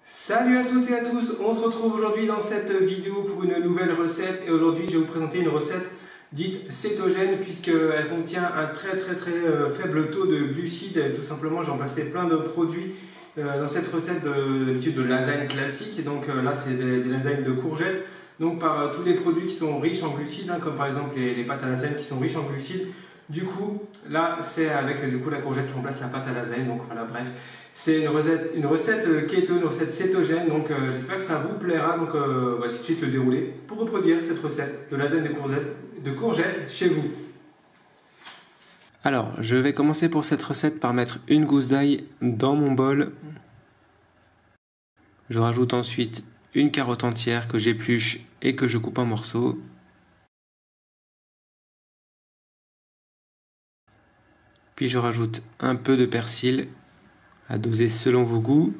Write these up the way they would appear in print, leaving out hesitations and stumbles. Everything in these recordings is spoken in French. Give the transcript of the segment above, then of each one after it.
Salut à toutes et à tous, on se retrouve aujourd'hui dans cette vidéo pour une nouvelle recette et aujourd'hui je vais vous présenter une recette dite cétogène puisqu'elle contient un très faible taux de glucides. Tout simplement j'ai remplacé plein de produits dans cette recette d'habitude de lasagne classique, et donc là c'est des lasagnes de courgettes, donc par tous les produits qui sont riches en glucides, comme par exemple les pâtes à lasagne qui sont riches en glucides. Du coup là c'est avec la courgette qui remplace la pâte à lasagne, donc voilà, bref. C'est une recette keto, une recette cétogène, donc j'espère que ça vous plaira. Donc voici tout de suite le déroulé pour reproduire cette recette de lasagne de courgettes chez vous. Alors, je vais commencer pour cette recette par mettre une gousse d'ail dans mon bol. Je rajoute ensuite une carotte entière que j'épluche et que je coupe en morceaux. Puis je rajoute un peu de persil à doser selon vos goûts.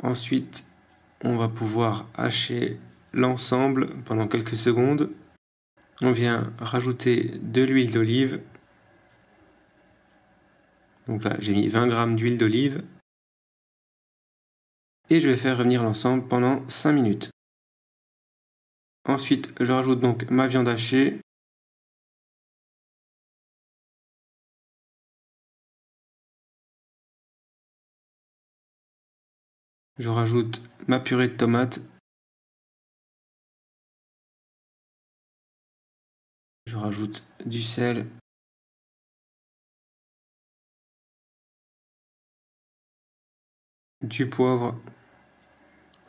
Ensuite, on va pouvoir hacher l'ensemble pendant quelques secondes. On vient rajouter de l'huile d'olive. Donc là, j'ai mis 20 g d'huile d'olive. Et je vais faire revenir l'ensemble pendant 5 minutes. Ensuite, je rajoute donc ma viande hachée. Je rajoute ma purée de tomates. Je rajoute du sel. Du poivre.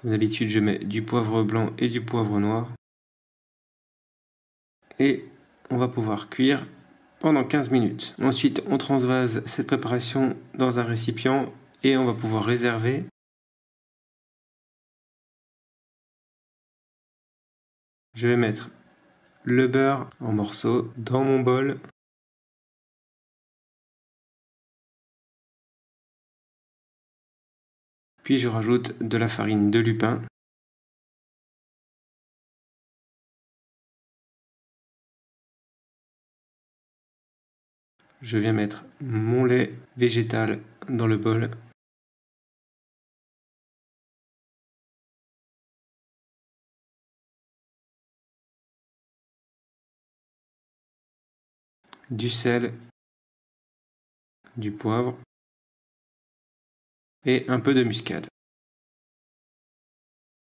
Comme d'habitude, je mets du poivre blanc et du poivre noir. Et on va pouvoir cuire pendant 15 minutes. Ensuite, on transvase cette préparation dans un récipient et on va pouvoir réserver. Je vais mettre le beurre en morceaux dans mon bol. Puis je rajoute de la farine de lupin. Je viens mettre mon lait végétal dans le bol. Du sel, du poivre et un peu de muscade.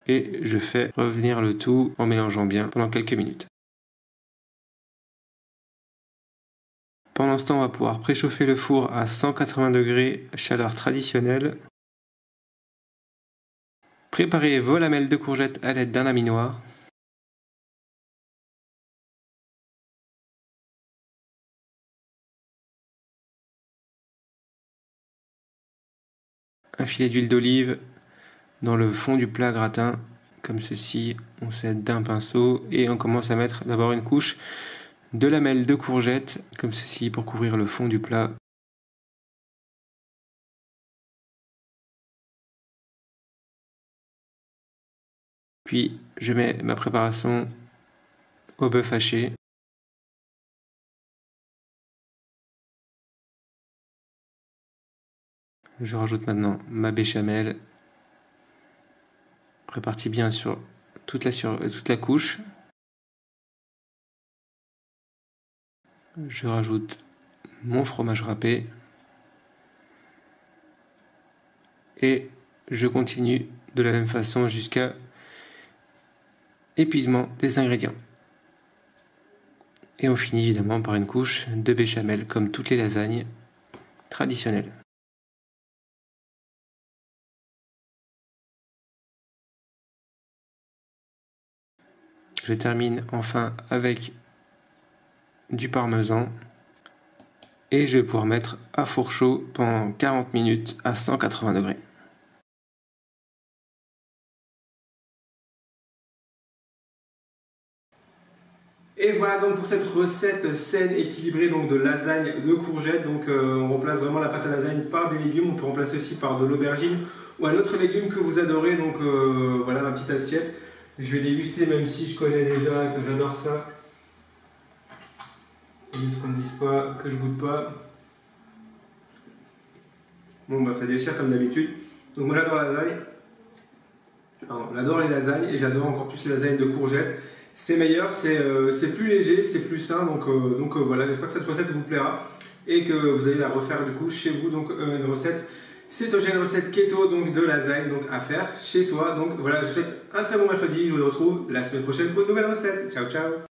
Et je fais revenir le tout en mélangeant bien pendant quelques minutes. Pendant ce temps, on va pouvoir préchauffer le four à 180 degrés, chaleur traditionnelle. Préparez vos lamelles de courgettes à l'aide d'un laminoir. Un filet d'huile d'olive dans le fond du plat gratin, comme ceci. On s'aide d'un pinceau et on commence à mettre d'abord une couche de lamelles de courgettes, comme ceci, pour couvrir le fond du plat. Puis je mets ma préparation au bœuf haché. Je rajoute maintenant ma béchamel, répartie bien sur toute la couche. Je rajoute mon fromage râpé et je continue de la même façon jusqu'à épuisement des ingrédients. Et on finit évidemment par une couche de béchamel comme toutes les lasagnes traditionnelles. Je termine enfin avec du parmesan et je vais pouvoir mettre à four chaud pendant 40 minutes à 180 degrés. Et voilà donc pour cette recette saine, équilibrée, donc de lasagne de courgettes. Donc on remplace vraiment la pâte à lasagne par des légumes. On peut remplacer aussi par de l'aubergine ou un autre légume que vous adorez. Donc voilà ma petite assiette. Je vais déguster, même si je connais déjà, que j'adore ça. Juste qu'on ne dise pas que je goûte pas. Bon, bah, ça déchire comme d'habitude. Donc moi j'adore la lasagne. Alors, j'adore les lasagnes et j'adore encore plus les lasagnes de courgettes. C'est meilleur, c'est plus léger, c'est plus sain. Donc voilà, j'espère que cette recette vous plaira et que vous allez la refaire du coup chez vous. Donc une recette cétogène, recette keto donc de lasagne donc à faire chez soi. Donc voilà, je vous souhaite un très bon mercredi. Je vous retrouve la semaine prochaine pour une nouvelle recette. Ciao ciao.